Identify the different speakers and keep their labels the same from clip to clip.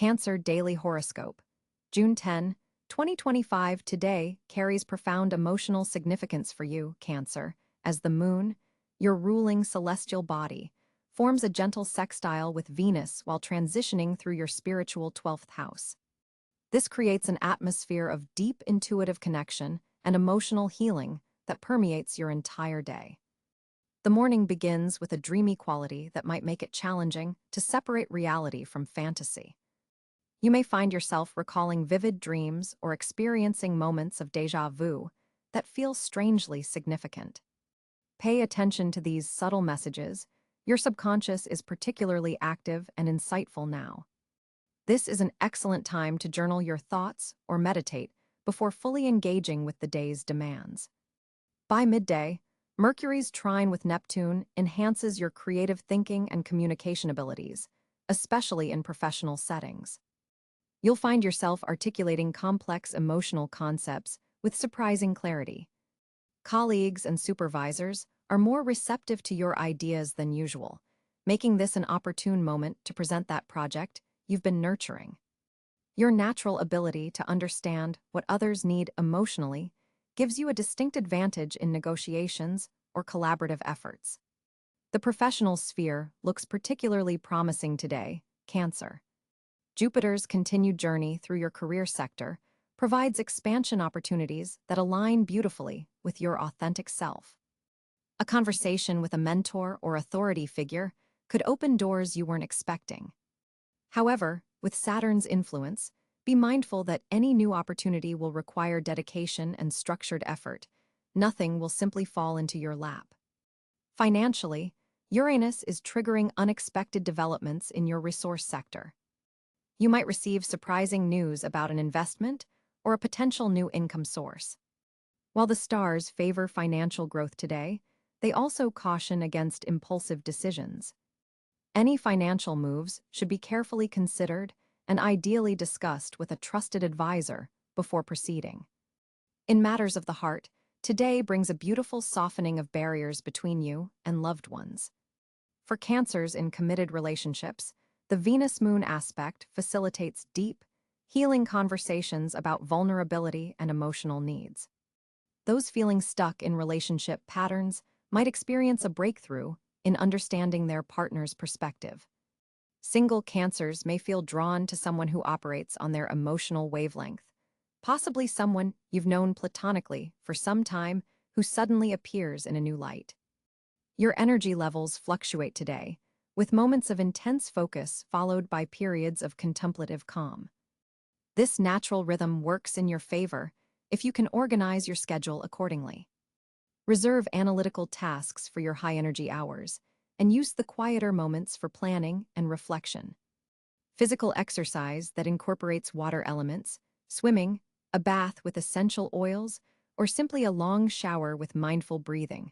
Speaker 1: Cáncer Daily Horoscope, June 10, 2025. Today carries profound emotional significance for you, Cáncer, as the moon, your ruling celestial body, forms a gentle sextile with Venus while transitioning through your spiritual 12th house. This creates an atmosphere of deep intuitive connection and emotional healing that permeates your entire day. The morning begins with a dreamy quality that might make it challenging to separate reality from fantasy. You may find yourself recalling vivid dreams or experiencing moments of déjà vu that feel strangely significant. Pay attention to these subtle messages. Your subconscious is particularly active and insightful now. This is an excellent time to journal your thoughts or meditate before fully engaging with the day's demands. By midday, Mercury's trine with Neptune enhances your creative thinking and communication abilities, especially in professional settings. You'll find yourself articulating complex emotional concepts with surprising clarity. Colleagues and supervisors are more receptive to your ideas than usual, making this an opportune moment to present that project you've been nurturing. Your natural ability to understand what others need emotionally gives you a distinct advantage in negotiations or collaborative efforts. The professional sphere looks particularly promising today, Cáncer. Jupiter's continued journey through your career sector provides expansion opportunities that align beautifully with your authentic self. A conversation with a mentor or authority figure could open doors you weren't expecting. However, with Saturn's influence, be mindful that any new opportunity will require dedication and structured effort. Nothing will simply fall into your lap. Financially, Uranus is triggering unexpected developments in your resource sector. You might receive surprising news about an investment or a potential new income source. While the stars favor financial growth today, they also caution against impulsive decisions. Any financial moves should be carefully considered and ideally discussed with a trusted advisor before proceeding. In matters of the heart, today brings a beautiful softening of barriers between you and loved ones. For Cancers in committed relationships, the Venus-Moon aspect facilitates deep, healing conversations about vulnerability and emotional needs. Those feeling stuck in relationship patterns might experience a breakthrough in understanding their partner's perspective. Single Cancers may feel drawn to someone who operates on their emotional wavelength, possibly someone you've known platonically for some time who suddenly appears in a new light. Your energy levels fluctuate today, with moments of intense focus followed by periods of contemplative calm. This natural rhythm works in your favor if you can organize your schedule accordingly. Reserve analytical tasks for your high-energy hours, and use the quieter moments for planning and reflection. Physical exercise that incorporates water elements, swimming, a bath with essential oils, or simply a long shower with mindful breathing,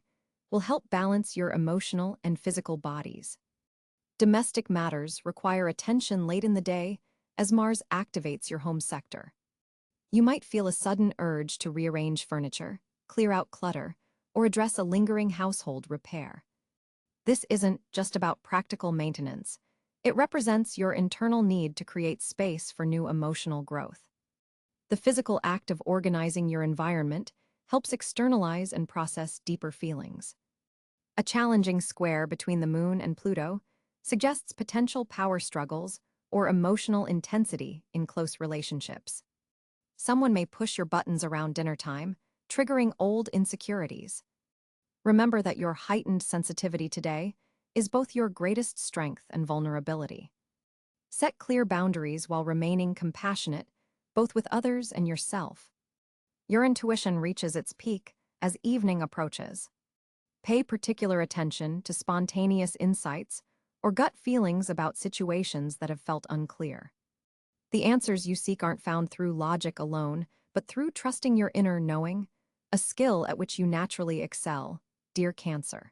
Speaker 1: will help balance your emotional and physical bodies. Domestic matters require attention late in the day as Mars activates your home sector. You might feel a sudden urge to rearrange furniture, clear out clutter, or address a lingering household repair. This isn't just about practical maintenance. It represents your internal need to create space for new emotional growth. The physical act of organizing your environment helps externalize and process deeper feelings. A challenging square between the Moon and Pluto suggests potential power struggles or emotional intensity in close relationships. Someone may push your buttons around dinner time, triggering old insecurities. Remember that your heightened sensitivity today is both your greatest strength and vulnerability. Set clear boundaries while remaining compassionate, both with others and yourself. Your intuition reaches its peak as evening approaches. Pay particular attention to spontaneous insights or gut feelings about situations that have felt unclear. The answers you seek aren't found through logic alone, but through trusting your inner knowing, a skill at which you naturally excel, dear Cáncer.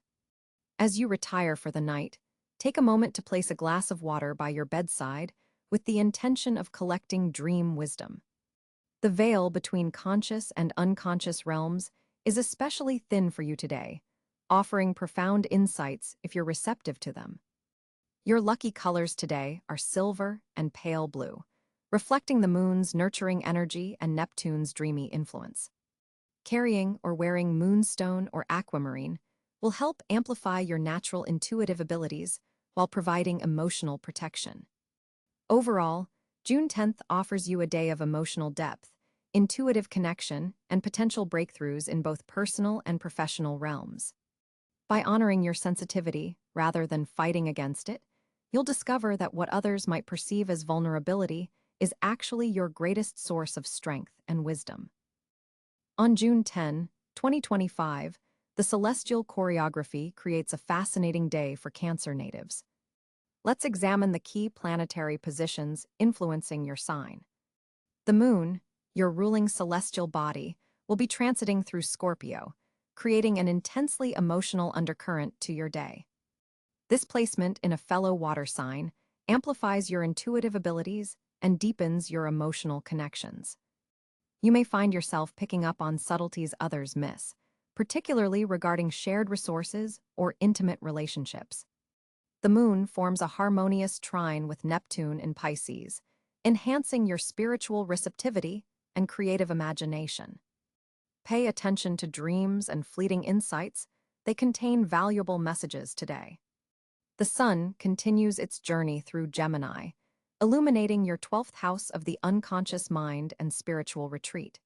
Speaker 1: As you retire for the night, take a moment to place a glass of water by your bedside with the intention of collecting dream wisdom. The veil between conscious and unconscious realms is especially thin for you today, offering profound insights if you're receptive to them. Your lucky colors today are silver and pale blue, reflecting the moon's nurturing energy and Neptune's dreamy influence. Carrying or wearing moonstone or aquamarine will help amplify your natural intuitive abilities while providing emotional protection. Overall, June 10th offers you a day of emotional depth, intuitive connection, and potential breakthroughs in both personal and professional realms. By honoring your sensitivity rather than fighting against it, you'll discover that what others might perceive as vulnerability is actually your greatest source of strength and wisdom. On June 10, 2025, the celestial choreography creates a fascinating day for Cancer natives. Let's examine the key planetary positions influencing your sign. The moon, your ruling celestial body, will be transiting through Scorpio, creating an intensely emotional undercurrent to your day. This placement in a fellow water sign amplifies your intuitive abilities and deepens your emotional connections. You may find yourself picking up on subtleties others miss, particularly regarding shared resources or intimate relationships. The moon forms a harmonious trine with Neptune in Pisces, enhancing your spiritual receptivity and creative imagination. Pay attention to dreams and fleeting insights; they contain valuable messages today. The sun continues its journey through Gemini, illuminating your 12th house of the unconscious mind and spiritual retreat.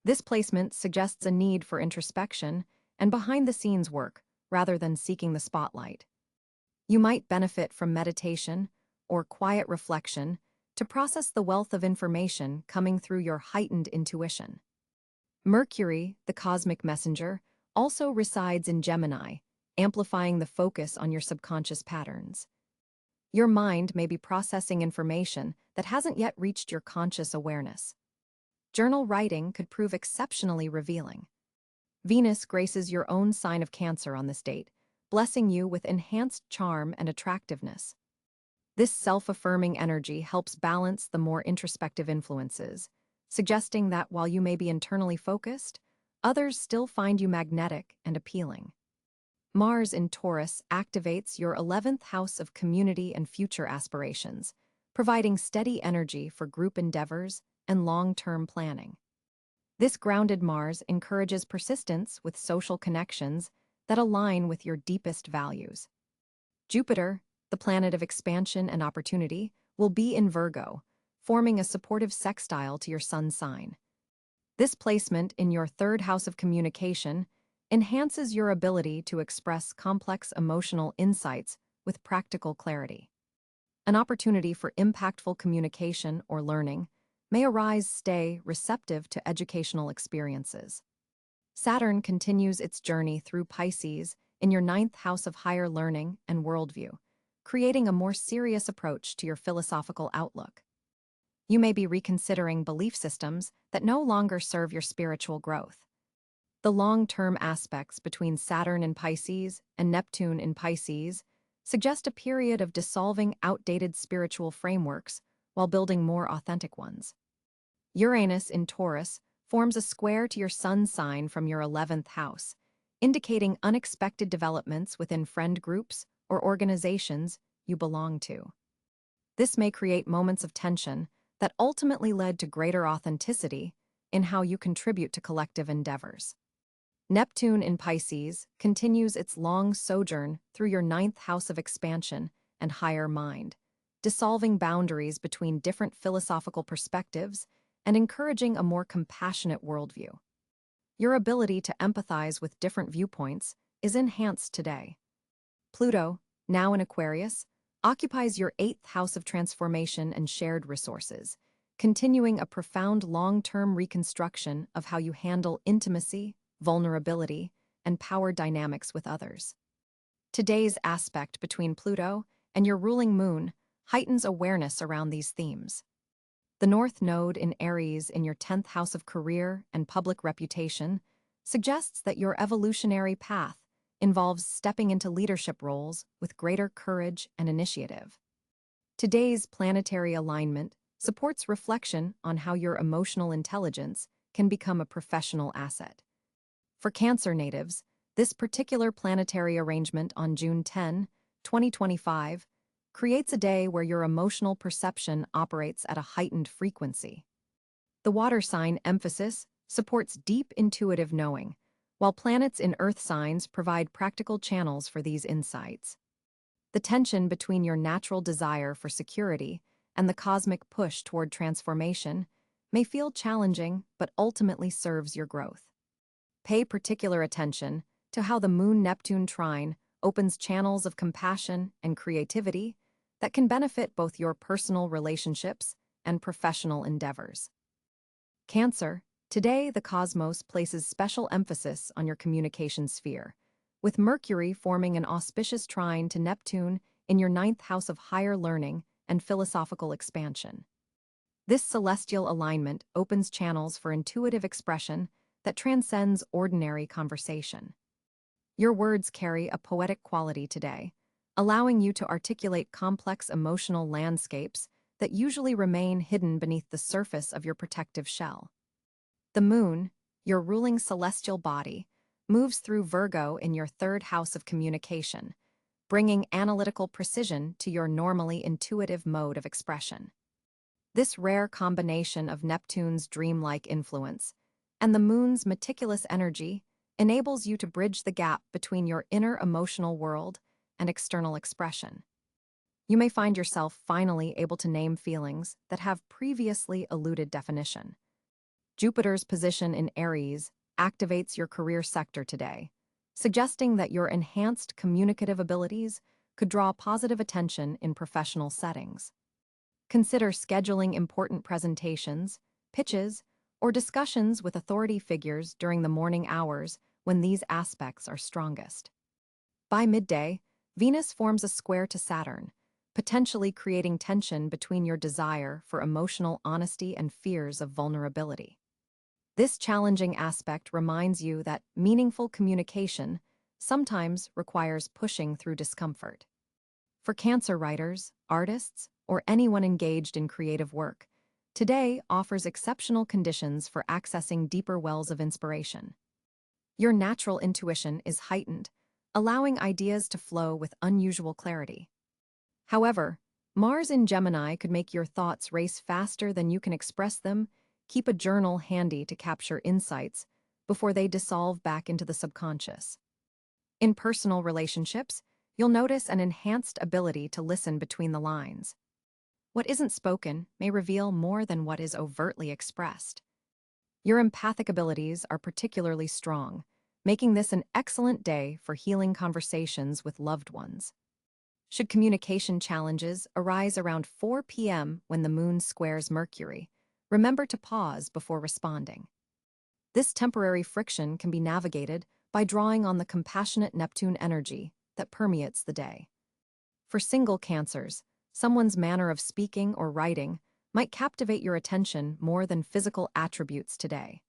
Speaker 1: This placement suggests a need for introspection and behind-the-scenes work rather than seeking the spotlight. You might benefit from meditation or quiet reflection to process the wealth of information coming through your heightened intuition. Mercury, the cosmic messenger, also resides in Gemini, amplifying the focus on your subconscious patterns. Your mind may be processing information that hasn't yet reached your conscious awareness. Journal writing could prove exceptionally revealing. Venus graces your own sign of Cancer on this date, blessing you with enhanced charm and attractiveness. This self-affirming energy helps balance the more introspective influences, suggesting that while you may be internally focused, others still find you magnetic and appealing. Mars in Taurus activates your 11th house of community and future aspirations, providing steady energy for group endeavors and long-term planning. This grounded Mars encourages persistence with social connections that align with your deepest values. Jupiter, the planet of expansion and opportunity, will be in Virgo, forming a supportive sextile to your sun sign. This placement in your 3rd house of communication enhances your ability to express complex emotional insights with practical clarity. An opportunity for impactful communication or learning may arise. Stay receptive to educational experiences. Saturn continues its journey through Pisces in your 9th house of higher learning and worldview, creating a more serious approach to your philosophical outlook. You may be reconsidering belief systems that no longer serve your spiritual growth. The long-term aspects between Saturn in Pisces and Neptune in Pisces suggest a period of dissolving outdated spiritual frameworks while building more authentic ones. Uranus in Taurus forms a square to your sun sign from your 11th house, indicating unexpected developments within friend groups or organizations you belong to. This may create moments of tension that ultimately led to greater authenticity in how you contribute to collective endeavors. Neptune in Pisces continues its long sojourn through your 9th house of expansion and higher mind, dissolving boundaries between different philosophical perspectives and encouraging a more compassionate worldview. Your ability to empathize with different viewpoints is enhanced today. Pluto, now in Aquarius, occupies your 8th house of transformation and shared resources, continuing a profound long-term reconstruction of how you handle intimacy, vulnerability, and power dynamics with others. Today's aspect between Pluto and your ruling moon heightens awareness around these themes. The North Node in Aries in your 10th house of career and public reputation suggests that your evolutionary path involves stepping into leadership roles with greater courage and initiative. Today's planetary alignment supports reflection on how your emotional intelligence can become a professional asset. For Cancer natives, this particular planetary arrangement on June 10, 2025, creates a day where your emotional perception operates at a heightened frequency. The water sign emphasis supports deep intuitive knowing, while planets in earth signs provide practical channels for these insights. The tension between your natural desire for security and the cosmic push toward transformation may feel challenging but ultimately serves your growth. Pay particular attention to how the Moon-Neptune trine opens channels of compassion and creativity that can benefit both your personal relationships and professional endeavors. Cancer, today the cosmos places special emphasis on your communication sphere, with Mercury forming an auspicious trine to Neptune in your ninth house of higher learning and philosophical expansion. This celestial alignment opens channels for intuitive expression that transcends ordinary conversation. Your words carry a poetic quality today, allowing you to articulate complex emotional landscapes that usually remain hidden beneath the surface of your protective shell. The moon, your ruling celestial body, moves through Virgo in your third house of communication, bringing analytical precision to your normally intuitive mode of expression. This rare combination of Neptune's dreamlike influence and the moon's meticulous energy enables you to bridge the gap between your inner emotional world and external expression. You may find yourself finally able to name feelings that have previously eluded definition. Jupiter's position in Aries activates your career sector today, suggesting that your enhanced communicative abilities could draw positive attention in professional settings. Consider scheduling important presentations, pitches, or discussions with authority figures during the morning hours when these aspects are strongest. By midday, Venus forms a square to Saturn, potentially creating tension between your desire for emotional honesty and fears of vulnerability. This challenging aspect reminds you that meaningful communication sometimes requires pushing through discomfort. For Cancer writers, artists, or anyone engaged in creative work, today offers exceptional conditions for accessing deeper wells of inspiration. Your natural intuition is heightened, allowing ideas to flow with unusual clarity. However, Mars in Gemini could make your thoughts race faster than you can express them. Keep a journal handy to capture insights before they dissolve back into the subconscious. In personal relationships, you'll notice an enhanced ability to listen between the lines. What isn't spoken may reveal more than what is overtly expressed. Your empathic abilities are particularly strong, making this an excellent day for healing conversations with loved ones. Should communication challenges arise around 4 p.m. when the moon squares Mercury, remember to pause before responding. This temporary friction can be navigated by drawing on the compassionate Neptune energy that permeates the day. For single Cancers, someone's manner of speaking or writing might captivate your attention more than physical attributes today.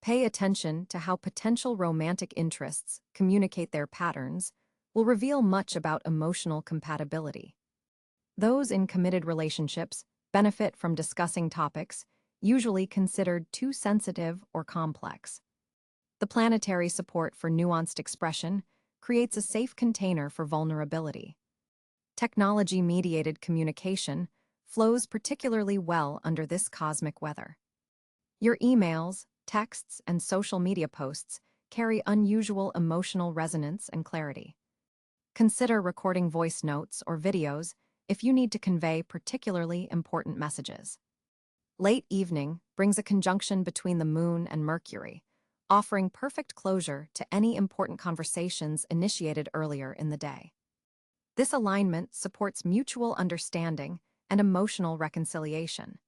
Speaker 1: Pay attention to how potential romantic interests communicate their patterns will reveal much about emotional compatibility. Those in committed relationships benefit from discussing topics usually considered too sensitive or complex. The planetary support for nuanced expression creates a safe container for vulnerability. Technology-mediated communication flows particularly well under this cosmic weather. Your emails, texts, and social media posts carry unusual emotional resonance and clarity. Consider recording voice notes or videos if you need to convey particularly important messages. Late evening brings a conjunction between the moon and Mercury, offering perfect closure to any important conversations initiated earlier in the day. This alignment supports mutual understanding and emotional reconciliation.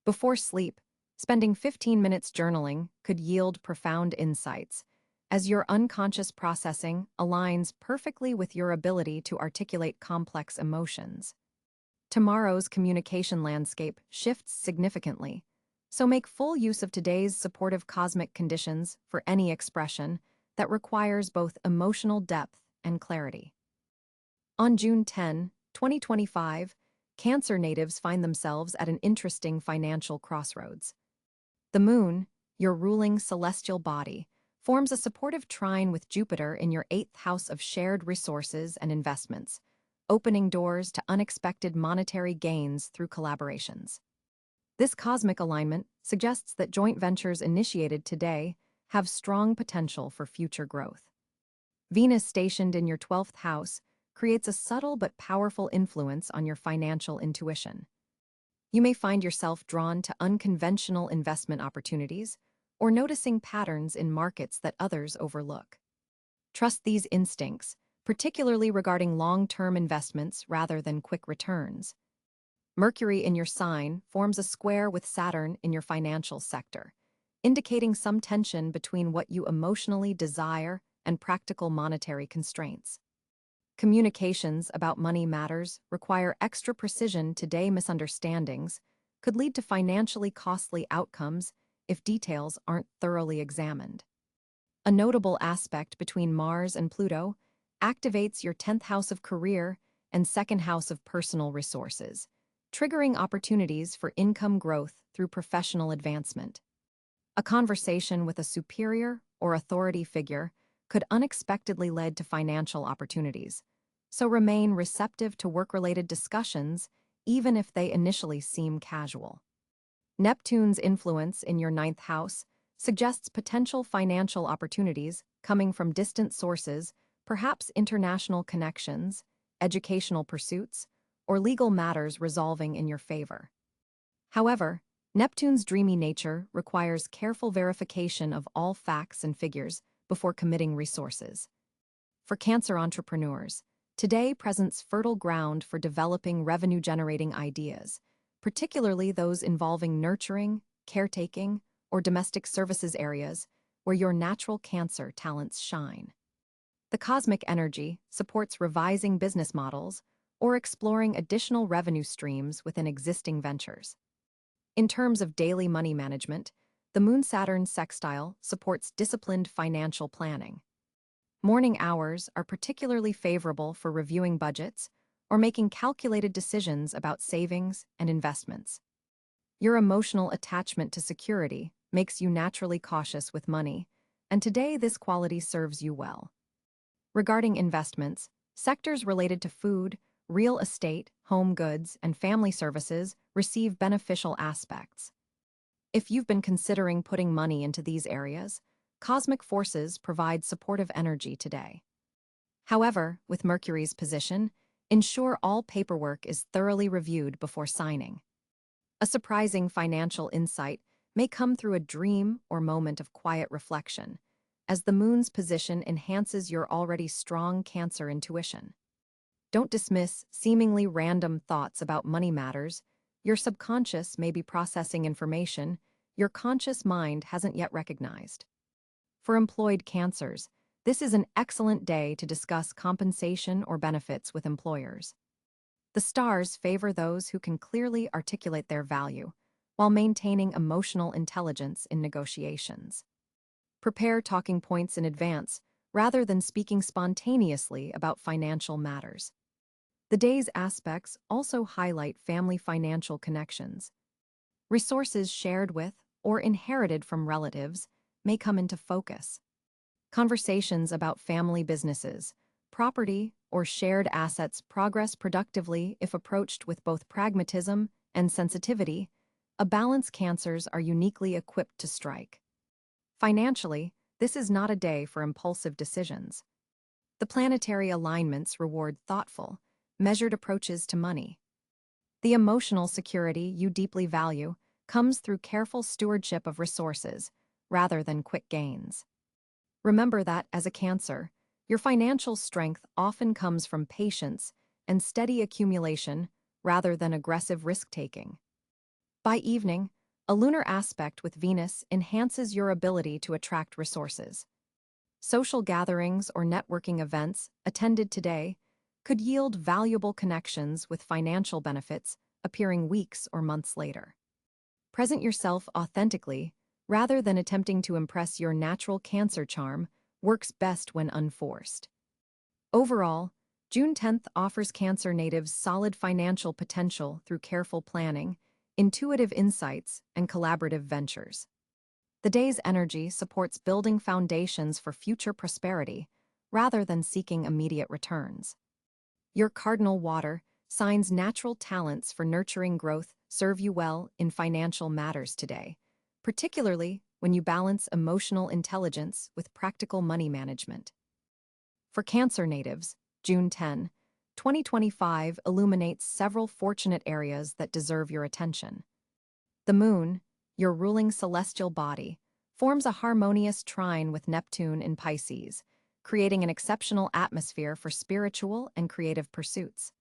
Speaker 1: Before sleep, spending 15 minutes journaling could yield profound insights, as your unconscious processing aligns perfectly with your ability to articulate complex emotions. Tomorrow's communication landscape shifts significantly, so make full use of today's supportive cosmic conditions for any expression that requires both emotional depth and clarity. On June 10, 2025, Cancer natives find themselves at an interesting financial crossroads. The moon, your ruling celestial body, forms a supportive trine with Jupiter in your 8th house of shared resources and investments, opening doors to unexpected monetary gains through collaborations. This cosmic alignment suggests that joint ventures initiated today have strong potential for future growth. Venus stationed in your 12th house creates a subtle but powerful influence on your financial intuition. You may find yourself drawn to unconventional investment opportunities or noticing patterns in markets that others overlook. Trust these instincts, particularly regarding long-term investments rather than quick returns. Mercury in your sign forms a square with Saturn in your financial sector, indicating some tension between what you emotionally desire and practical monetary constraints. Communications about money matters require extra precision. Today, misunderstandings could lead to financially costly outcomes if details aren't thoroughly examined. A notable aspect between Mars and Pluto activates your 10th house of career and 2nd house of personal resources, triggering opportunities for income growth through professional advancement. A conversation with a superior or authority figure could unexpectedly lead to financial opportunities, so remain receptive to work-related discussions even if they initially seem casual. Neptune's influence in your 9th house suggests potential financial opportunities coming from distant sources, perhaps international connections, educational pursuits, or legal matters resolving in your favor. However, Neptune's dreamy nature requires careful verification of all facts and figures before committing resources. For Cancer entrepreneurs, today presents fertile ground for developing revenue-generating ideas, particularly those involving nurturing, caretaking, or domestic services areas where your natural Cancer talents shine. The cosmic energy supports revising business models or exploring additional revenue streams within existing ventures. In terms of daily money management, the Moon-Saturn sextile supports disciplined financial planning. Morning hours are particularly favorable for reviewing budgets or making calculated decisions about savings and investments. Your emotional attachment to security makes you naturally cautious with money, and today this quality serves you well. Regarding investments, sectors related to food, real estate, home goods, and family services receive beneficial aspects. If you've been considering putting money into these areas, cosmic forces provide supportive energy today. However, with Mercury's position, ensure all paperwork is thoroughly reviewed before signing. A surprising financial insight may come through a dream or moment of quiet reflection, as the Moon's position enhances your already strong Cancer intuition. Don't dismiss seemingly random thoughts about money matters. Your subconscious may be processing information your conscious mind hasn't yet recognized. For employed Cancers, this is an excellent day to discuss compensation or benefits with employers. The stars favor those who can clearly articulate their value, while maintaining emotional intelligence in negotiations. Prepare talking points in advance, rather than speaking spontaneously about financial matters. The day's aspects also highlight family financial connections. Resources shared with or inherited from relatives may come into focus. Conversations about family businesses, property, or shared assets progress productively if approached with both pragmatism and sensitivity. A balanced Cancers are uniquely equipped to strike. Financially, this is not a day for impulsive decisions. The planetary alignments reward thoughtful, measured approaches to money. The emotional security you deeply value comes through careful stewardship of resources, rather than quick gains. Remember that, as a Cancer, your financial strength often comes from patience and steady accumulation rather than aggressive risk-taking. By evening, a lunar aspect with Venus enhances your ability to attract resources. Social gatherings or networking events attended today could yield valuable connections with financial benefits appearing weeks or months later. Present yourself authentically, rather than attempting to impress. Your natural Cancer charm works best when unforced. Overall, June 10th offers Cancer natives solid financial potential through careful planning, intuitive insights, and collaborative ventures. The day's energy supports building foundations for future prosperity, rather than seeking immediate returns. Your cardinal water signs natural talents for nurturing growth serve you well in financial matters today, particularly when you balance emotional intelligence with practical money management. For Cancer natives, June 10, 2025 illuminates several fortunate areas that deserve your attention. The moon, your ruling celestial body, forms a harmonious trine with Neptune in Pisces, creating an exceptional atmosphere for spiritual and creative pursuits.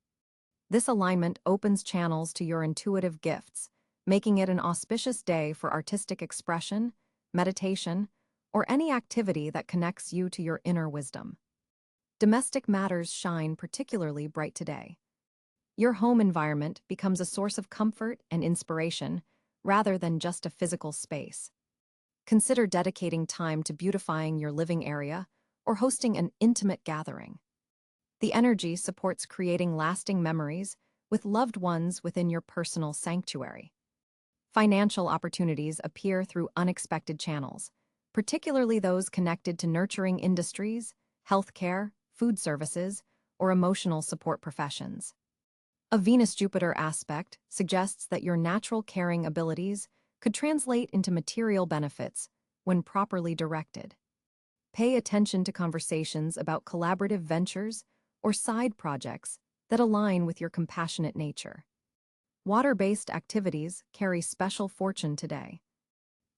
Speaker 1: This alignment opens channels to your intuitive gifts, making it an auspicious day for artistic expression, meditation, or any activity that connects you to your inner wisdom. Domestic matters shine particularly bright today. Your home environment becomes a source of comfort and inspiration rather than just a physical space. Consider dedicating time to beautifying your living area or hosting an intimate gathering. The energy supports creating lasting memories with loved ones within your personal sanctuary. Financial opportunities appear through unexpected channels, particularly those connected to nurturing industries, healthcare, food services, or emotional support professions. A Venus-Jupiter aspect suggests that your natural caring abilities could translate into material benefits when properly directed. Pay attention to conversations about collaborative ventures or side projects that align with your compassionate nature. Water-based activities carry special fortune today.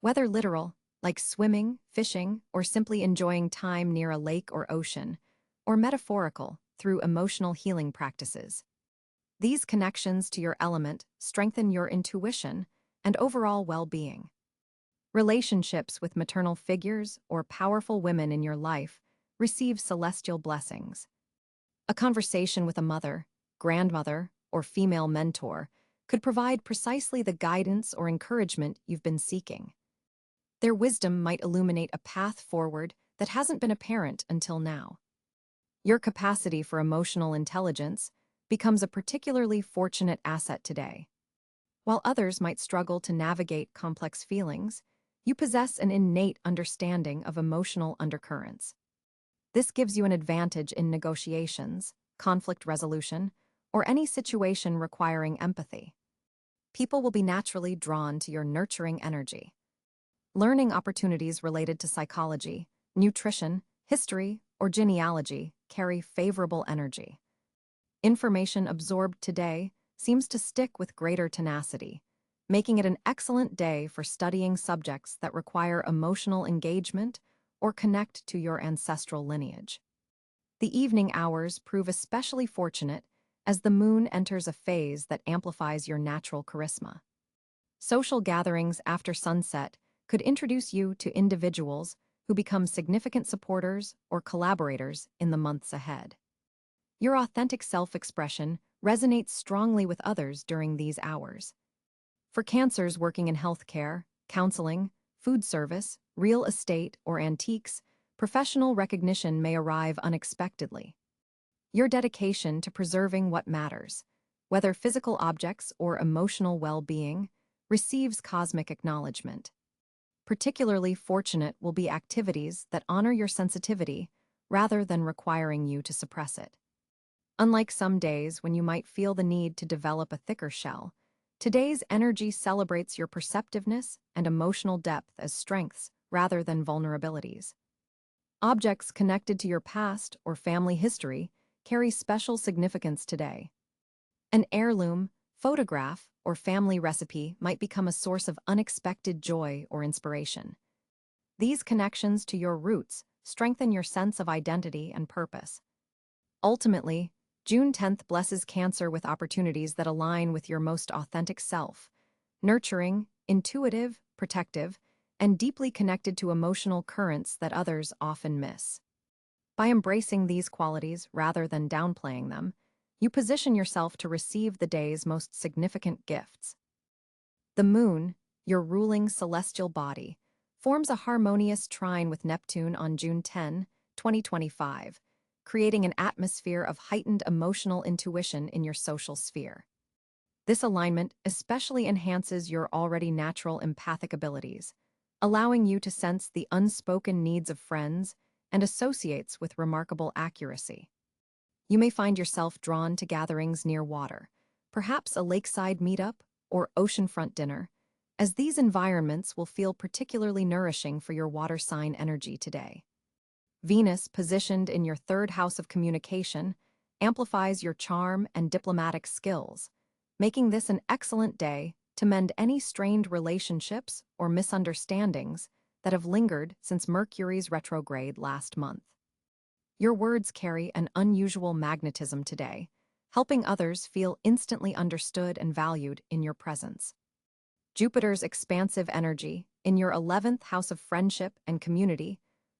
Speaker 1: Whether literal, like swimming, fishing, or simply enjoying time near a lake or ocean, or metaphorical, through emotional healing practices. These connections to your element strengthen your intuition and overall well-being. Relationships with maternal figures or powerful women in your life receive celestial blessings. A conversation with a mother, grandmother, or female mentor could provide precisely the guidance or encouragement you've been seeking. Their wisdom might illuminate a path forward that hasn't been apparent until now. Your capacity for emotional intelligence becomes a particularly fortunate asset today. While others might struggle to navigate complex feelings, you possess an innate understanding of emotional undercurrents. This gives you an advantage in negotiations, conflict resolution, or any situation requiring empathy. People will be naturally drawn to your nurturing energy. Learning opportunities related to psychology, nutrition, history, or genealogy carry favorable energy. Information absorbed today seems to stick with greater tenacity, making it an excellent day for studying subjects that require emotional engagement or connect to your ancestral lineage. The evening hours prove especially fortunate as the moon enters a phase that amplifies your natural charisma. Social gatherings after sunset could introduce you to individuals who become significant supporters or collaborators in the months ahead. Your authentic self-expression resonates strongly with others during these hours. For Cancers working in healthcare, counseling, food service, real estate, or antiques, professional recognition may arrive unexpectedly. Your dedication to preserving what matters, whether physical objects or emotional well-being, receives cosmic acknowledgement. Particularly fortunate will be activities that honor your sensitivity rather than requiring you to suppress it. Unlike some days when you might feel the need to develop a thicker shell, today's energy celebrates your perceptiveness and emotional depth as strengths rather than vulnerabilities. Objects connected to your past or family history carry special significance today. An heirloom, photograph, or family recipe might become a source of unexpected joy or inspiration. These connections to your roots strengthen your sense of identity and purpose. Ultimately, June 10th blesses Cancer with opportunities that align with your most authentic self, nurturing, intuitive, protective, and deeply connected to emotional currents that others often miss. By embracing these qualities rather than downplaying them, you position yourself to receive the day's most significant gifts. The moon, your ruling celestial body, forms a harmonious trine with Neptune on June 10, 2025, creating an atmosphere of heightened emotional intuition in your social sphere. This alignment especially enhances your already natural empathic abilities, allowing you to sense the unspoken needs of friends and associates with remarkable accuracy. You may find yourself drawn to gatherings near water, perhaps a lakeside meetup or oceanfront dinner, as these environments will feel particularly nourishing for your water sign energy today. Venus, positioned in your third house of communication, amplifies your charm and diplomatic skills, making this an excellent day to mend any strained relationships or misunderstandings that have lingered since Mercury's retrograde last month. Your words carry an unusual magnetism today, helping others feel instantly understood and valued in your presence. Jupiter's expansive energy in your 11th house of friendship and community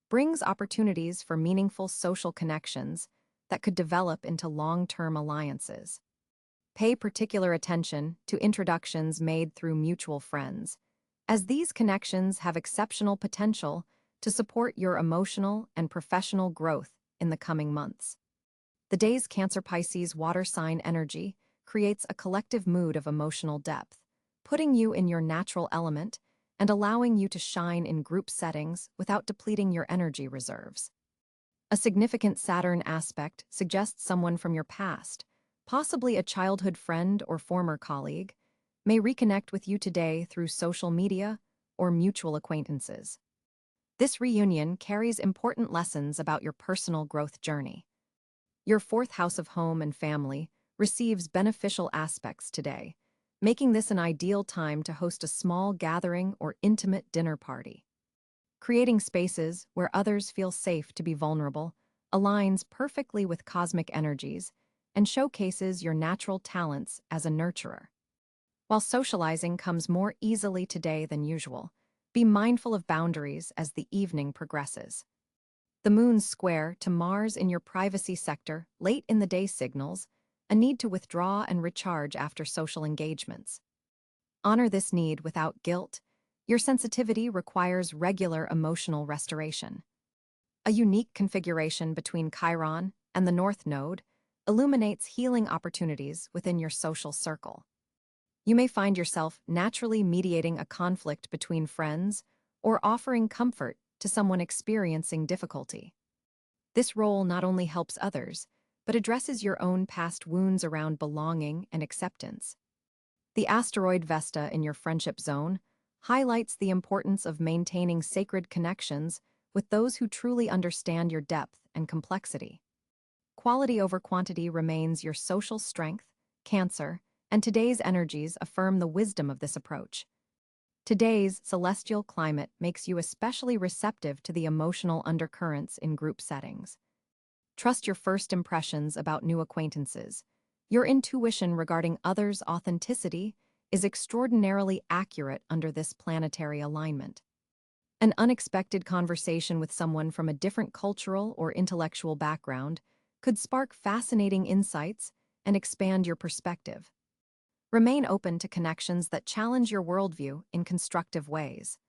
Speaker 1: brings opportunities for meaningful social connections that could develop into long-term alliances. Pay particular attention to introductions made through mutual friends, as these connections have exceptional potential to support your emotional and professional growth in the coming months. The day's Cancer-Pisces water sign energy creates a collective mood of emotional depth, putting you in your natural element and allowing you to shine in group settings without depleting your energy reserves. A significant Saturn aspect suggests someone from your past, possibly a childhood friend or former colleague, may reconnect with you today through social media or mutual acquaintances. This reunion carries important lessons about your personal growth journey. Your fourth house of home and family receives beneficial aspects today, making this an ideal time to host a small gathering or intimate dinner party. Creating spaces where others feel safe to be vulnerable aligns perfectly with cosmic energies and showcases your natural talents as a nurturer. While socializing comes more easily today than usual, be mindful of boundaries as the evening progresses. The moon's square to Mars in your privacy sector late in the day signals a need to withdraw and recharge after social engagements. Honor this need without guilt. Your sensitivity requires regular emotional restoration. A unique configuration between Chiron and the North Node illuminates healing opportunities within your social circle. You may find yourself naturally mediating a conflict between friends or offering comfort to someone experiencing difficulty. This role not only helps others, but addresses your own past wounds around belonging and acceptance. The asteroid Vesta in your friendship zone highlights the importance of maintaining sacred connections with those who truly understand your depth and complexity. Quality over quantity remains your social strength, Cancer, and today's energies affirm the wisdom of this approach. Today's celestial climate makes you especially receptive to the emotional undercurrents in group settings. Trust your first impressions about new acquaintances. Your intuition regarding others' authenticity is extraordinarily accurate under this planetary alignment. An unexpected conversation with someone from a different cultural or intellectual background could spark fascinating insights and expand your perspective. Remain open to connections that challenge your worldview in constructive ways.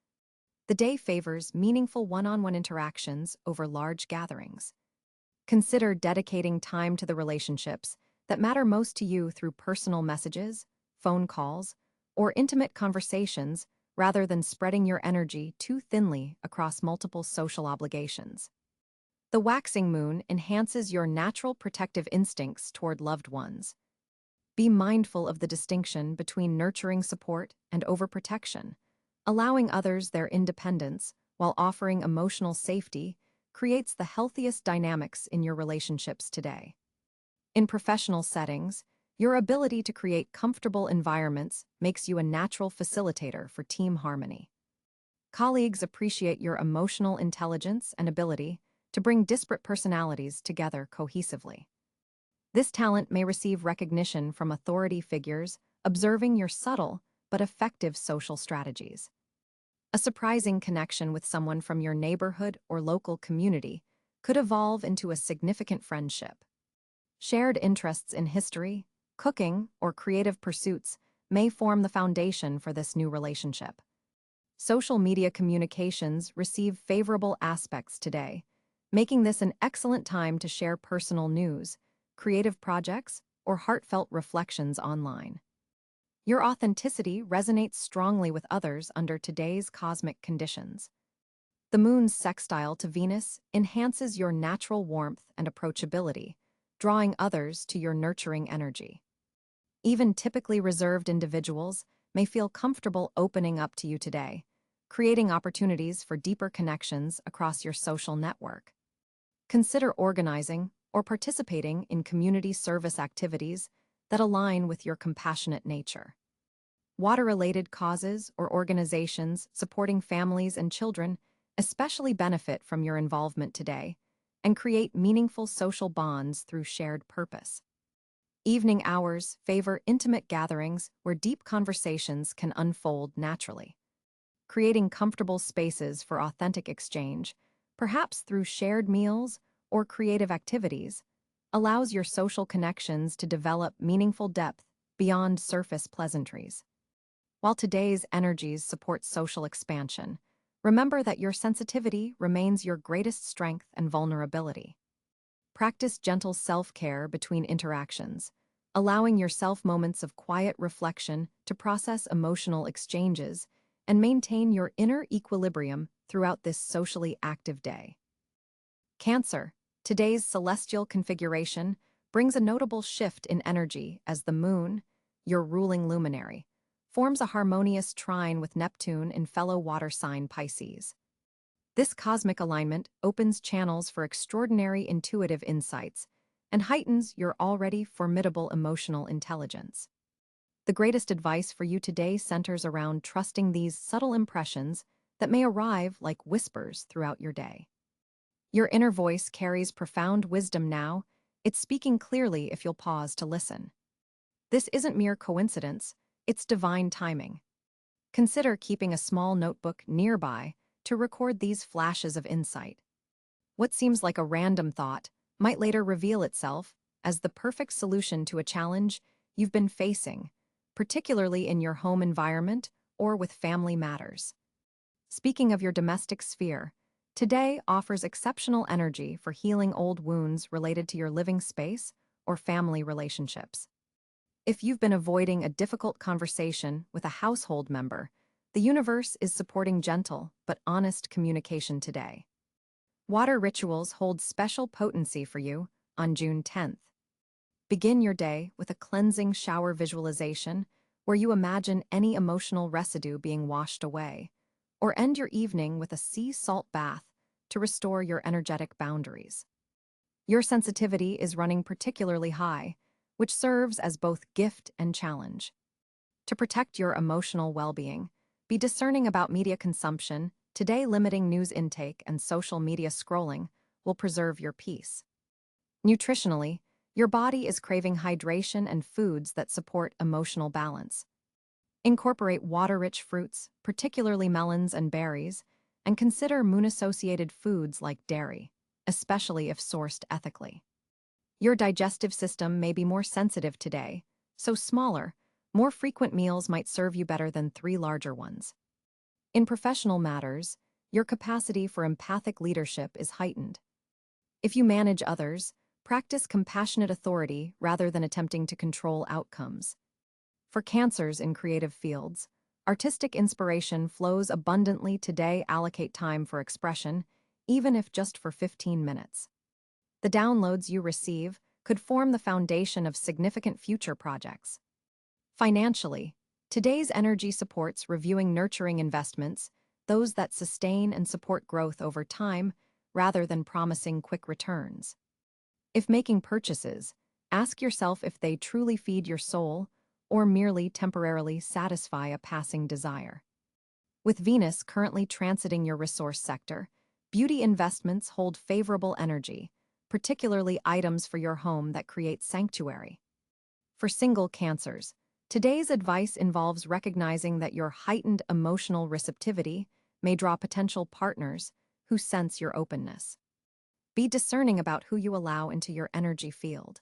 Speaker 1: The day favors meaningful one-on-one interactions over large gatherings. Consider dedicating time to the relationships that matter most to you through personal messages, phone calls, or intimate conversations rather than spreading your energy too thinly across multiple social obligations. The waxing moon enhances your natural protective instincts toward loved ones. Be mindful of the distinction between nurturing support and overprotection. Allowing others their independence while offering emotional safety creates the healthiest dynamics in your relationships today. In professional settings, your ability to create comfortable environments makes you a natural facilitator for team harmony. Colleagues appreciate your emotional intelligence and ability to bring disparate personalities together cohesively. This talent may receive recognition from authority figures observing your subtle but effective social strategies. A surprising connection with someone from your neighborhood or local community could evolve into a significant friendship. Shared interests in history, cooking, or creative pursuits may form the foundation for this new relationship. Social media communications receive favorable aspects today, making this an excellent time to share personal news, creative projects, or heartfelt reflections online. Your authenticity resonates strongly with others under today's cosmic conditions. The moon's sextile to Venus enhances your natural warmth and approachability, drawing others to your nurturing energy. Even typically reserved individuals may feel comfortable opening up to you today, creating opportunities for deeper connections across your social network. Consider organizing or participating in community service activities that align with your compassionate nature. Water-related causes or organizations supporting families and children especially benefit from your involvement today and create meaningful social bonds through shared purpose. Evening hours favor intimate gatherings where deep conversations can unfold naturally. Creating comfortable spaces for authentic exchange, perhaps through shared meals or creative activities, allows your social connections to develop meaningful depth beyond surface pleasantries. While today's energies support social expansion, remember that your sensitivity remains your greatest strength and vulnerability. Practice gentle self-care between interactions, allowing yourself moments of quiet reflection to process emotional exchanges and maintain your inner equilibrium throughout this socially active day. Cáncer, today's celestial configuration brings a notable shift in energy as the moon, your ruling luminary, forms a harmonious trine with Neptune in fellow water sign Pisces. This cosmic alignment opens channels for extraordinary intuitive insights and heightens your already formidable emotional intelligence. The greatest advice for you today centers around trusting these subtle impressions that may arrive like whispers throughout your day. Your inner voice carries profound wisdom now. It's speaking clearly if you'll pause to listen. This isn't mere coincidence, it's divine timing. Consider keeping a small notebook nearby to record these flashes of insight. What seems like a random thought might later reveal itself as the perfect solution to a challenge you've been facing, particularly in your home environment or with family matters. Speaking of your domestic sphere, today offers exceptional energy for healing old wounds related to your living space or family relationships. If you've been avoiding a difficult conversation with a household member, the universe is supporting gentle but honest communication today. Water rituals hold special potency for you on June 10th. Begin your day with a cleansing shower visualization where you imagine any emotional residue being washed away, or end your evening with a sea salt bath to restore your energetic boundaries. Your sensitivity is running particularly high, which serves as both gift and challenge. To protect your emotional well-being, be discerning about media consumption. Today, limiting news intake and social media scrolling will preserve your peace. Nutritionally, your body is craving hydration and foods that support emotional balance. Incorporate water-rich fruits, particularly melons and berries, and consider moon-associated foods like dairy, especially if sourced ethically. Your digestive system may be more sensitive today, so smaller, more frequent meals might serve you better than 3 larger ones. In professional matters, your capacity for empathic leadership is heightened. If you manage others, practice compassionate authority rather than attempting to control outcomes. For Cancers in creative fields, artistic inspiration flows abundantly today. Allocate time for expression, even if just for 15 minutes. The downloads you receive could form the foundation of significant future projects. Financially, today's energy supports reviewing nurturing investments, those that sustain and support growth over time, rather than promising quick returns. If making purchases, ask yourself if they truly feed your soul or merely temporarily satisfy a passing desire. With Venus currently transiting your resource sector, beauty investments hold favorable energy, particularly items for your home that create sanctuary. For single Cancers, today's advice involves recognizing that your heightened emotional receptivity may draw potential partners who sense your openness. Be discerning about who you allow into your energy field.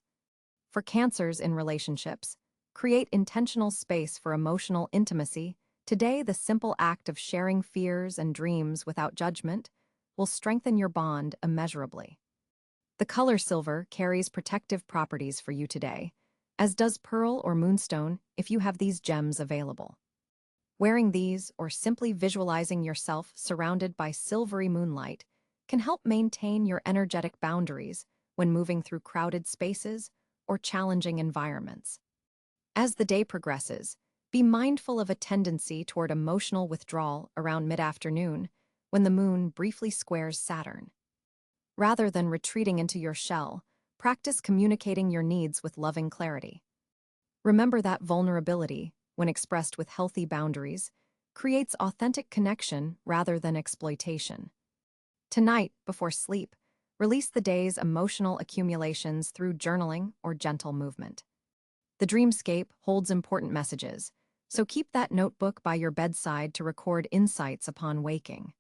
Speaker 1: For Cancers in relationships, create intentional space for emotional intimacy. Today, the simple act of sharing fears and dreams without judgment will strengthen your bond immeasurably. The color silver carries protective properties for you today, as does pearl or moonstone if you have these gems available. Wearing these or simply visualizing yourself surrounded by silvery moonlight can help maintain your energetic boundaries when moving through crowded spaces or challenging environments. As the day progresses, be mindful of a tendency toward emotional withdrawal around mid-afternoon when the moon briefly squares Saturn. Rather than retreating into your shell, practice communicating your needs with loving clarity. Remember that vulnerability, when expressed with healthy boundaries, creates authentic connection rather than exploitation. Tonight, before sleep, release the day's emotional accumulations through journaling or gentle movement. The dreamscape holds important messages, so keep that notebook by your bedside to record insights upon waking.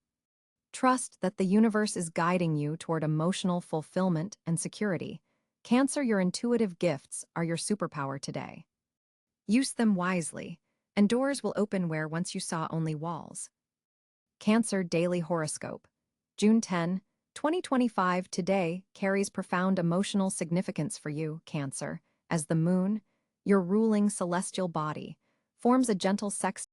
Speaker 1: Trust that the universe is guiding you toward emotional fulfillment and security. Cancer, your intuitive gifts are your superpower today. Use them wisely, and doors will open where once you saw only walls. Cancer Daily Horoscope, June 10, 2025. Today carries profound emotional significance for you, Cancer, as the moon, your ruling celestial body, forms a gentle sex